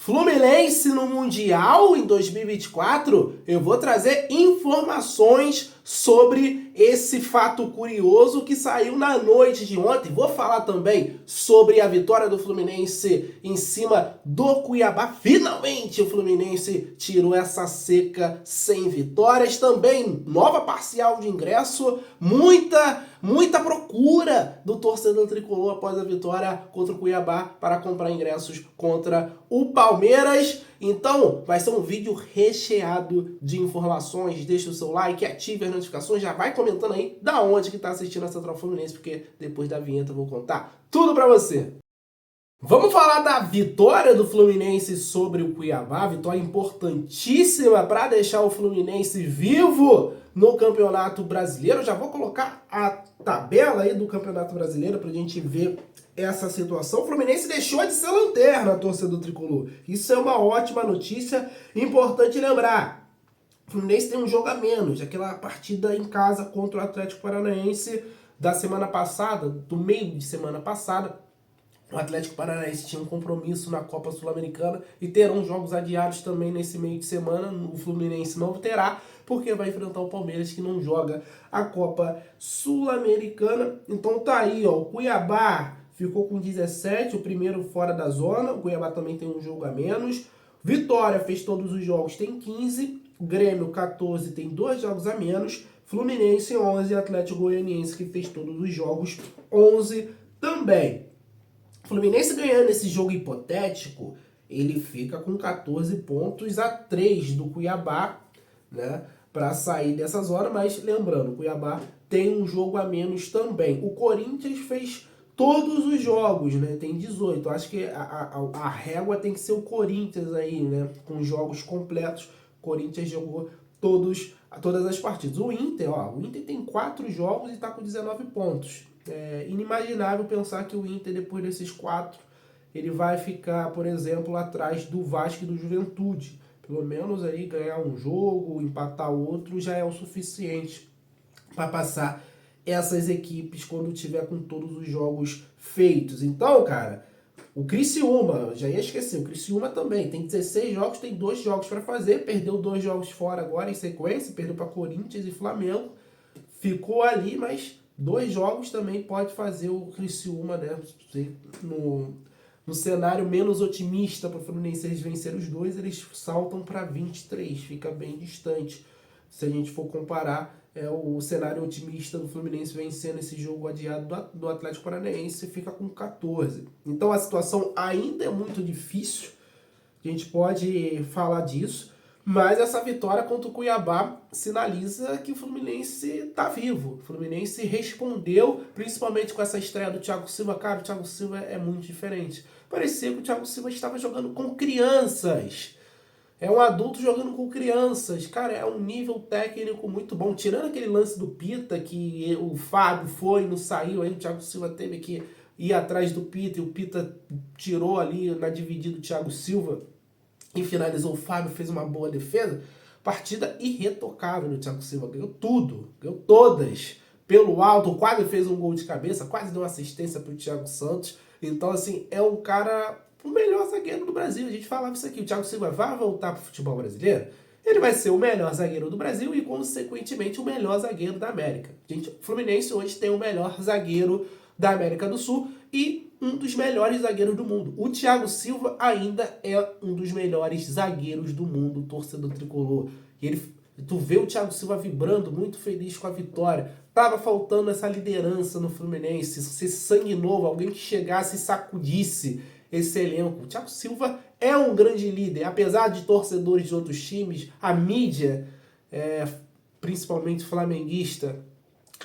Fluminense no Mundial em 2024, eu vou trazer informações sobre esse fato curioso que saiu na noite de ontem. Vou falar também sobre a vitória do Fluminense em cima do Cuiabá. Finalmente o Fluminense tirou essa seca sem vitórias. Também nova parcial de ingresso, muita procura do torcedor tricolor após a vitória contra o Cuiabá para comprar ingressos contra o Palmeiras. Então, vai ser um vídeo recheado de informações. Deixa o seu like, ative as notificações, já vai comentando aí da onde que tá assistindo a Central Fluminense, porque depois da vinheta eu vou contar tudo pra você. Vamos falar da vitória do Fluminense sobre o Cuiabá, vitória importantíssima para deixar o Fluminense vivo no Campeonato Brasileiro. Já vou colocar a tabela aí do Campeonato Brasileiro para a gente ver essa situação. O Fluminense deixou de ser lanterna, torcedor tricolor. Isso é uma ótima notícia, importante lembrar. O Fluminense tem um jogo a menos, aquela partida em casa contra o Atlético Paranaense da semana passada, do meio de semana passada. O Atlético Paranaense tinha um compromisso na Copa Sul-Americana e terão jogos adiados também nesse meio de semana. O Fluminense não terá, porque vai enfrentar o Palmeiras, que não joga a Copa Sul-Americana. Então tá aí, ó, o Cuiabá ficou com 17, o primeiro fora da zona. O Cuiabá também tem um jogo a menos. Vitória fez todos os jogos, tem 15. Grêmio 14, tem 2 jogos a menos. Fluminense 11, Atlético Goianiense, que fez todos os jogos, 11 também. Fluminense ganhando esse jogo hipotético, ele fica com 14 pontos a 3 do Cuiabá, né, para sair dessa zona. Mas lembrando, o Cuiabá tem um jogo a menos também. O Corinthians fez todos os jogos, né, tem 18. Acho que a régua tem que ser o Corinthians aí, né, com jogos completos. O Corinthians jogou todas as partidas. O Inter tem 4 jogos e está com 19 pontos. É inimaginável pensar que o Inter, depois desses 4, ele vai ficar, por exemplo, atrás do Vasco e do Juventude. Pelo menos aí ganhar um jogo, empatar outro, já é o suficiente para passar essas equipes quando tiver com todos os jogos feitos. Então, cara, o Criciúma, já ia esquecer, o Criciúma também tem 16 jogos, tem 2 jogos para fazer, perdeu 2 jogos fora agora em sequência, perdeu para Corinthians e Flamengo, ficou ali, mas 2 jogos também pode fazer o Criciúma, né, no cenário menos otimista para o Fluminense eles vencer os 2, eles saltam para 23, fica bem distante. Se a gente for comparar o cenário otimista do Fluminense vencendo esse jogo adiado do Atlético Paranaense, fica com 14. Então a situação ainda é muito difícil, a gente pode falar disso, mas essa vitória contra o Cuiabá sinaliza que o Fluminense está vivo. O Fluminense respondeu, principalmente com essa estreia do Thiago Silva. Cara, o Thiago Silva é muito diferente. Parecia que o Thiago Silva estava jogando com crianças. É um adulto jogando com crianças. Cara, é um nível técnico muito bom. Tirando aquele lance do Pita, que o Fábio foi e não saiu, aí o Thiago Silva teve que ir atrás do Pita, e o Pita tirou ali na dividida do Thiago Silva e finalizou. O Fábio, fez uma boa defesa. Partida irretocável do Thiago Silva. Ganhou tudo, ganhou todas. Pelo alto, quase fez um gol de cabeça, quase deu uma assistência para o Thiago Santos. Então, assim, é um cara, o melhor zagueiro do Brasil. A gente falava isso aqui, o Thiago Silva vai voltar para o futebol brasileiro, ele vai ser o melhor zagueiro do Brasil e, consequentemente, o melhor zagueiro da América. Gente, o Fluminense hoje tem o melhor zagueiro da América do Sul e um dos melhores zagueiros do mundo. O Thiago Silva ainda é um dos melhores zagueiros do mundo, torcedor tricolor. Tu vê o Thiago Silva vibrando, muito feliz com a vitória. Tava faltando essa liderança no Fluminense, esse sangue novo, alguém que chegasse e sacudisse esse elenco. O Thiago Silva é um grande líder, apesar de torcedores de outros times, a mídia, principalmente flamenguista,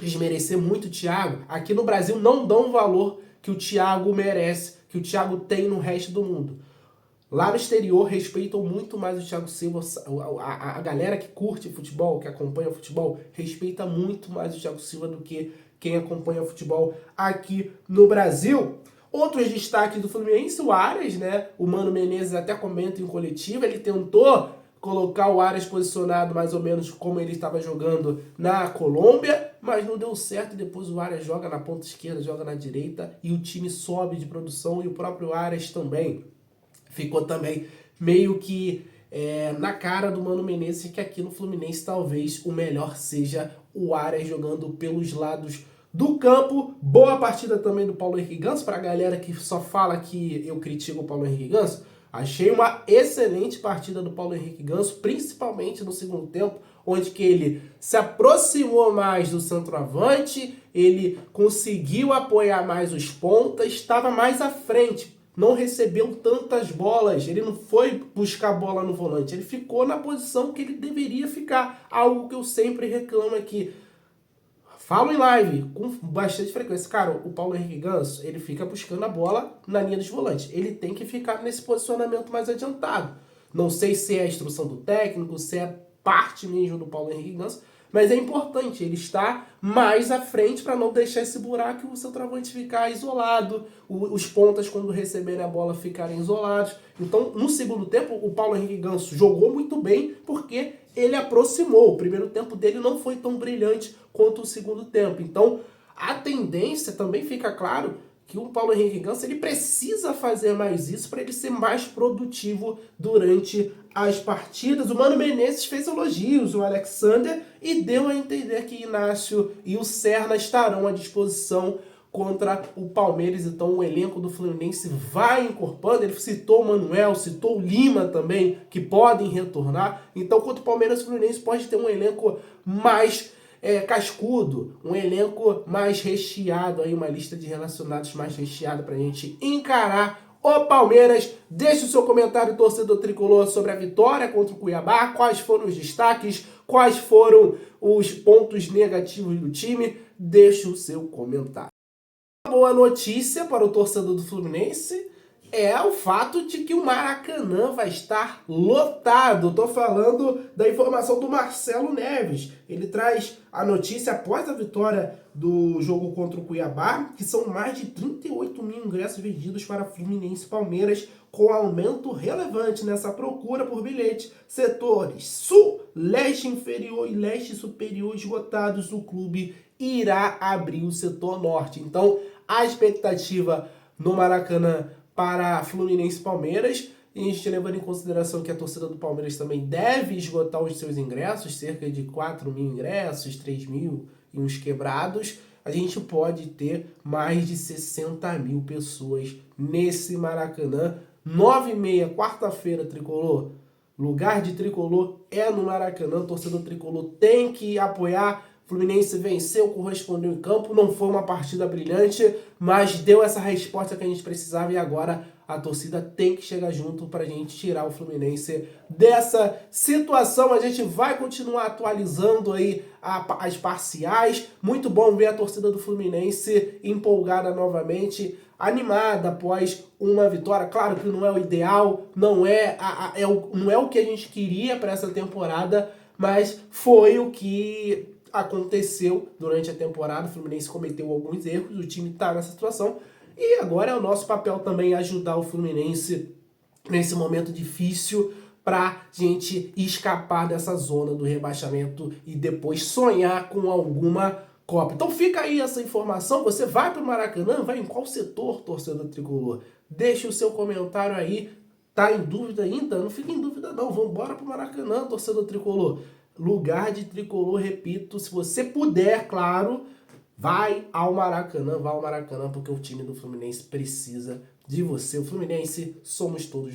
desmerecer muito o Thiago. Aqui no Brasil não dão o valor que o Thiago merece, que o Thiago tem no resto do mundo. Lá no exterior respeitam muito mais o Thiago Silva, a galera que curte futebol, que acompanha futebol, respeita muito mais o Thiago Silva do que quem acompanha futebol aqui no Brasil. Outros destaques do Fluminense, o Arias, né? O Mano Menezes até comenta em coletiva, ele tentou colocar o Arias posicionado mais ou menos como ele estava jogando na Colômbia, mas não deu certo. Depois o Arias joga na ponta esquerda, joga na direita e o time sobe de produção, e o próprio Arias também ficou também meio que na cara do Mano Menezes, que aqui no Fluminense talvez o melhor seja o Arias jogando pelos lados do campo. Boa partida também do Paulo Henrique Ganso, para a galera que só fala que eu critico o Paulo Henrique Ganso. Achei uma excelente partida do Paulo Henrique Ganso, principalmente no segundo tempo, onde que ele se aproximou mais do centroavante, ele conseguiu apoiar mais os pontas, estava mais à frente, não recebeu tantas bolas, ele não foi buscar bola no volante, ele ficou na posição que ele deveria ficar, algo que eu sempre reclamo aqui. Falo em live com bastante frequência. Cara, o Paulo Henrique Ganso, ele fica buscando a bola na linha dos volantes. Ele tem que ficar nesse posicionamento mais adiantado. Não sei se é a instrução do técnico, se é parte mesmo do Paulo Henrique Ganso, mas é importante ele estar mais à frente para não deixar esse buraco e o centroavante ficar isolado, os pontas quando receberem a bola ficarem isolados. Então, no segundo tempo, o Paulo Henrique Ganso jogou muito bem porque ele aproximou. O primeiro tempo dele não foi tão brilhante quanto o segundo tempo. Então, a tendência também fica claro que o Paulo Henrique Ganso ele precisa fazer mais isso para ele ser mais produtivo durante as partidas. O Mano Menezes fez elogios ao Alexander e deu a entender que Inácio e o Serna estarão à disposição contra o Palmeiras. Então o elenco do Fluminense vai incorporando. Ele citou o Manuel, citou o Lima também, que podem retornar. Então contra o Palmeiras, o Fluminense pode ter um elenco mais cascudo, um elenco mais recheado, aí uma lista de relacionados mais recheada pra gente encarar o Palmeiras. Deixe o seu comentário, torcedor tricolor, sobre a vitória contra o Cuiabá, quais foram os destaques, quais foram os pontos negativos do time, deixe o seu comentário. Uma boa notícia para o torcedor do Fluminense é o fato de que o Maracanã vai estar lotado. Estou falando da informação do Marcelo Neves. Ele traz a notícia após a vitória do jogo contra o Cuiabá, que são mais de 38 mil ingressos vendidos para Fluminense e Palmeiras, com aumento relevante nessa procura por bilhete. Setores sul, leste inferior e leste superior esgotados, o clube irá abrir o setor norte. Então, a expectativa no Maracanã para Fluminense e Palmeiras, e a gente levando em consideração que a torcida do Palmeiras também deve esgotar os seus ingressos, cerca de 4 mil ingressos, 3 mil e uns quebrados, a gente pode ter mais de 60 mil pessoas nesse Maracanã. 9h30, quarta-feira, tricolor. Lugar de tricolor é no Maracanã, torcedor tricolor tem que apoiar. Fluminense venceu, correspondeu em campo, não foi uma partida brilhante, mas deu essa resposta que a gente precisava e agora a torcida tem que chegar junto para a gente tirar o Fluminense dessa situação. A gente vai continuar atualizando aí as parciais. Muito bom ver a torcida do Fluminense empolgada novamente, animada após uma vitória. Claro que não é o ideal, não é o que a gente queria para essa temporada, mas foi o que aconteceu durante a temporada. O Fluminense cometeu alguns erros, o time está nessa situação e agora é o nosso papel também ajudar o Fluminense nesse momento difícil para gente escapar dessa zona do rebaixamento e depois sonhar com alguma Copa. Então fica aí essa informação. Você vai para o Maracanã? Vai em qual setor, torcedor tricolor? Deixe o seu comentário aí. Tá em dúvida ainda? Não fica em dúvida não. Vamos embora para o Maracanã, torcedor tricolor. Lugar de tricolor, repito, se você puder, claro, vai ao Maracanã, porque o time do Fluminense precisa de você. O Fluminense somos todos.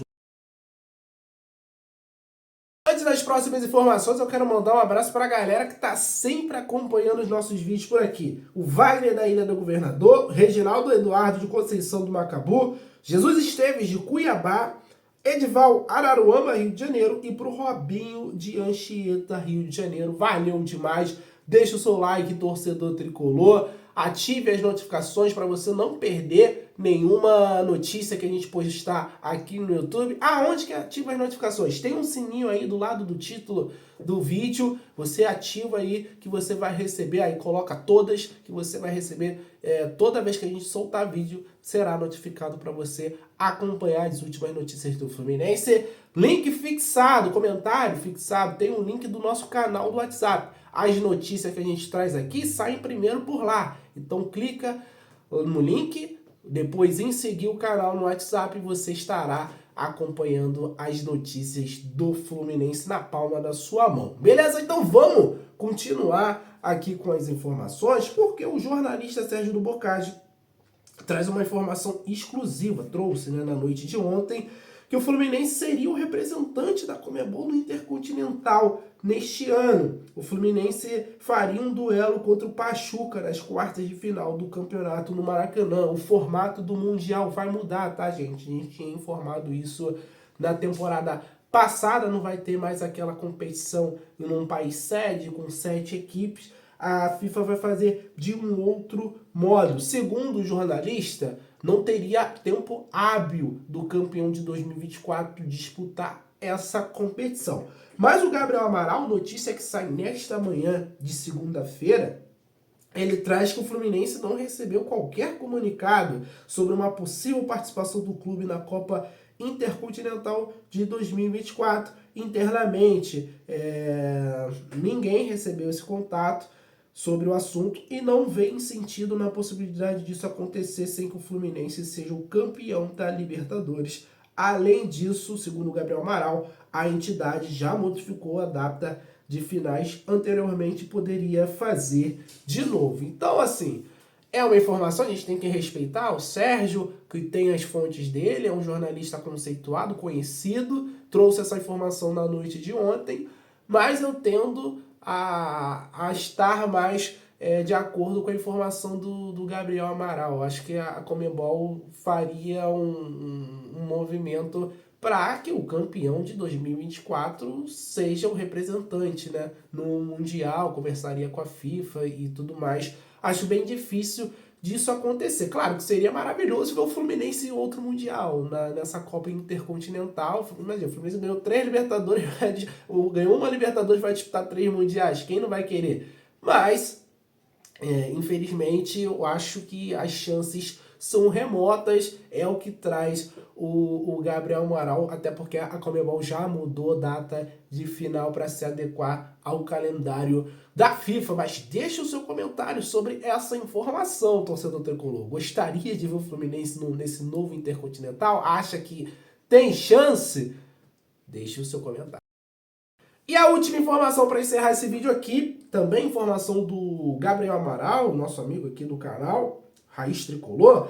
Antes das próximas informações, eu quero mandar um abraço para a galera que está sempre acompanhando os nossos vídeos por aqui. O Wagner da Ilha do Governador, Reginaldo Eduardo de Conceição do Macabu, Jesus Esteves de Cuiabá, Edival Araruama, Rio de Janeiro, e pro Robinho de Anchieta, Rio de Janeiro. Valeu demais. Deixa o seu like, torcedor tricolor. Ative as notificações para você não perder nenhuma notícia que a gente postar aqui no YouTube. Aonde que ativa as notificações? Tem um sininho aí do lado do título do vídeo. Você ativa aí que você vai receber. Aí coloca todas que você vai receber. Toda vez que a gente soltar vídeo, será notificado para você acompanhar as últimas notícias do Fluminense. Link fixado, comentário fixado. Tem um link do nosso canal do WhatsApp. As notícias que a gente traz aqui saem primeiro por lá. Então clica no link, depois em seguir o canal no WhatsApp, você estará acompanhando as notícias do Fluminense na palma da sua mão. Beleza? Então vamos continuar aqui com as informações, porque o jornalista Sérgio do Boccagi traz uma informação exclusiva, trouxe, né, na noite de ontem, que o Fluminense seria o representante da Conmebol no Intercontinental neste ano. O Fluminense faria um duelo contra o Pachuca nas quartas de final do campeonato no Maracanã. O formato do Mundial vai mudar, tá, gente? A gente tinha informado isso na temporada passada, não vai ter mais aquela competição em um país sede com 7 equipes. A FIFA vai fazer de um outro modo. Segundo o jornalista, não teria tempo hábil do campeão de 2024 disputar essa competição. Mas o Gabriel Amaral, notícia que sai nesta manhã de segunda-feira, ele traz que o Fluminense não recebeu qualquer comunicado sobre uma possível participação do clube na Copa Intercontinental de 2024. Internamente, ninguém recebeu esse contato sobre o assunto e não vê sentido na possibilidade disso acontecer sem que o Fluminense seja o campeão da Libertadores. Além disso, segundo o Gabriel Amaral, a entidade já modificou a data de finais, anteriormente poderia fazer de novo. Então, assim, é uma informação, a gente tem que respeitar o Sérgio, que tem as fontes dele, é um jornalista conceituado, conhecido, trouxe essa informação na noite de ontem, mas eu tendo a estar mais de acordo com a informação do Gabriel Amaral. Acho que a Conmebol faria um movimento para que o campeão de 2024 seja o representante, né, no Mundial, conversaria com a FIFA e tudo mais. Acho bem difícil disso acontecer. Claro que seria maravilhoso ver o Fluminense em outro Mundial, nessa Copa Intercontinental. Imagina, o Fluminense ganhou 3 Libertadores, ganhou uma Libertadores, vai disputar 3 Mundiais. Quem não vai querer? Mas, infelizmente, eu acho que as chances são remotas, é o que traz o Gabriel Amaral, até porque a Conmebol já mudou a data de final para se adequar ao calendário da FIFA. Mas deixa o seu comentário sobre essa informação, torcedor tricolor. Gostaria de ver o Fluminense nesse novo Intercontinental? Acha que tem chance? Deixe o seu comentário. E a última informação para encerrar esse vídeo aqui, também informação do Gabriel Amaral, nosso amigo aqui do canal, Raiz Tricolor.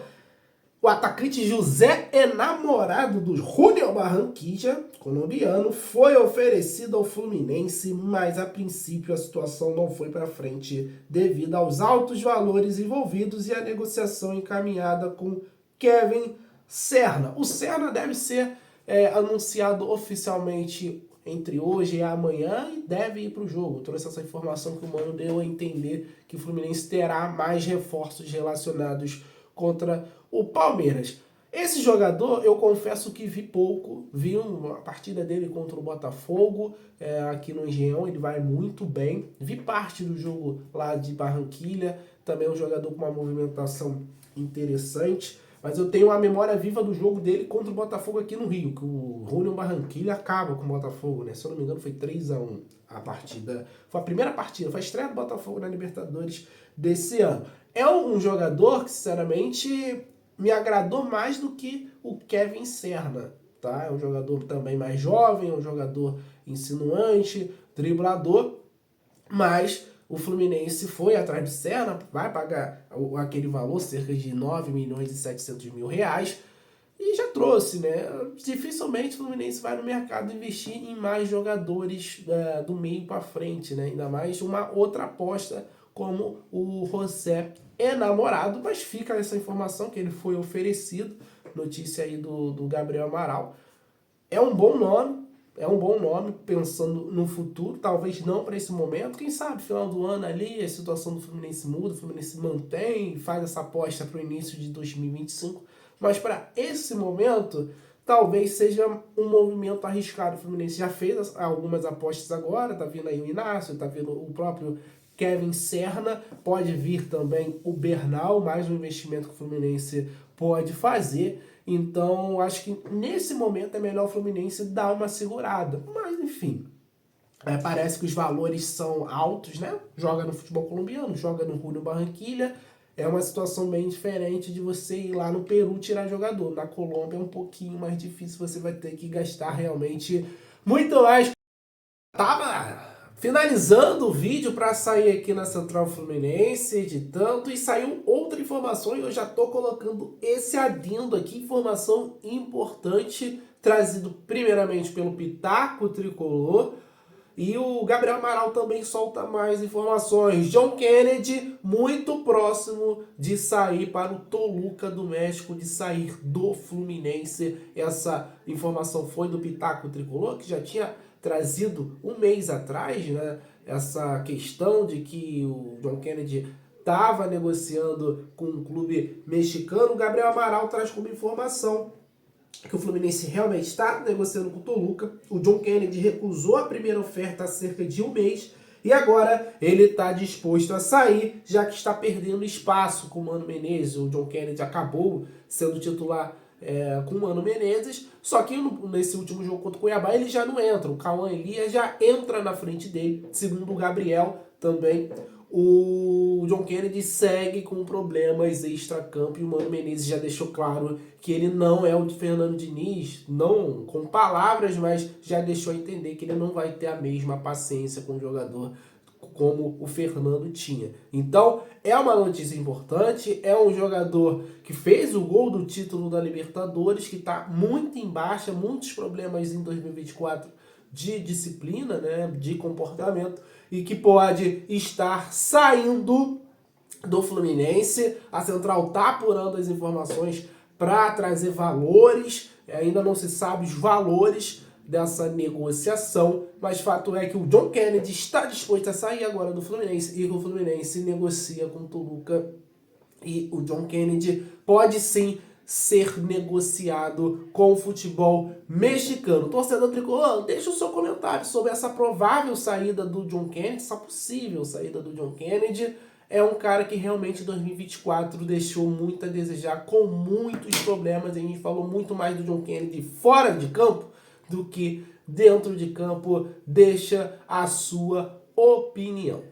O atacante José Enamorado do Junior Barranquilla, colombiano, foi oferecido ao Fluminense, mas a princípio a situação não foi para frente devido aos altos valores envolvidos e a negociação encaminhada com Kevin Serna. O Serna deve ser anunciado oficialmente entre hoje e amanhã e deve ir para o jogo. Trouxe essa informação que o Mano deu a entender que o Fluminense terá mais reforços relacionados contra o Palmeiras. Esse jogador, eu confesso que vi pouco, vi uma partida dele contra o Botafogo, aqui no Engenhão, ele vai muito bem. Vi parte do jogo lá de Barranquilla, também é um jogador com uma movimentação interessante, mas eu tenho a memória viva do jogo dele contra o Botafogo aqui no Rio, que o Junior Barranquilla acaba com o Botafogo, né? Se eu não me engano foi 3-1 a partida. Foi a primeira partida, foi a estreia do Botafogo na Libertadores desse ano. É um jogador que, sinceramente, me agradou mais do que o Kevin Serna, tá? É um jogador também mais jovem, é um jogador insinuante, driblador, mas o Fluminense foi atrás de Serna, vai pagar aquele valor, cerca de 9.700.000 reais, e já trouxe, né? Dificilmente o Fluminense vai no mercado investir em mais jogadores do meio para frente, né? Ainda mais uma outra aposta como o José Enamorado, mas fica essa informação que ele foi oferecido, notícia aí do Gabriel Amaral. É um bom nome, pensando no futuro, talvez não para esse momento, quem sabe, final do ano ali, a situação do Fluminense muda, o Fluminense mantém, faz essa aposta para o início de 2025, mas para esse momento, talvez seja um movimento arriscado. O Fluminense já fez algumas apostas agora, tá vindo aí o Inácio, tá vindo o próprio Kevin Serna, pode vir também o Bernal, mais um investimento que o Fluminense pode fazer. Então, acho que nesse momento é melhor o Fluminense dar uma segurada. Mas, enfim, parece que os valores são altos, né? Joga no futebol colombiano, joga no Junior Barranquilla. é uma situação bem diferente de você ir lá no Peru tirar jogador. Na Colômbia é um pouquinho mais difícil, você vai ter que gastar realmente muito mais. Tava finalizando o vídeo para sair aqui na Central Fluminense, editando, e saiu outra informação e eu já tô colocando esse adendo aqui, informação importante, trazido primeiramente pelo Pitaco Tricolor, e o Gabriel Amaral também solta mais informações. John Kennedy muito próximo de sair para o Toluca do México, de sair do Fluminense. Essa informação foi do Pitaco Tricolor, que já tinha trazido um mês atrás, né? Essa questão de que o John Kennedy estava negociando com um clube mexicano. O Gabriel Amaral traz como informação que o Fluminense realmente está negociando com o Toluca. O John Kennedy recusou a primeira oferta há cerca de um mês e agora ele está disposto a sair, já que está perdendo espaço com o Mano Menezes. O John Kennedy acabou sendo titular com o Mano Menezes, só que nesse último jogo contra o Cuiabá ele já não entra. O Cauã Elias já entra na frente dele, segundo o Gabriel também. O John Kennedy segue com problemas extra-campo e o Mano Menezes já deixou claro que ele não é o de Fernando Diniz, não com palavras, mas já deixou a entender que ele não vai ter a mesma paciência com o jogador como o Fernando tinha. Então, é uma notícia importante, é um jogador que fez o gol do título da Libertadores, que está muito em baixa, muitos problemas em 2024 de disciplina, né, de comportamento, e que pode estar saindo do Fluminense. A Central está apurando as informações para trazer valores, ainda não se sabe os valores dessa negociação, mas fato é que o John Kennedy está disposto a sair agora do Fluminense e que o Fluminense negocia com o Toluca, e o John Kennedy pode sim ser negociado com o futebol mexicano. Torcedor tricolor, deixa o seu comentário sobre essa provável saída do John Kennedy, essa possível saída do John Kennedy. É um cara que realmente em 2024 deixou muito a desejar, com muitos problemas. A gente falou muito mais do John Kennedy fora de campo do que dentro de campo. Deixa a sua opinião.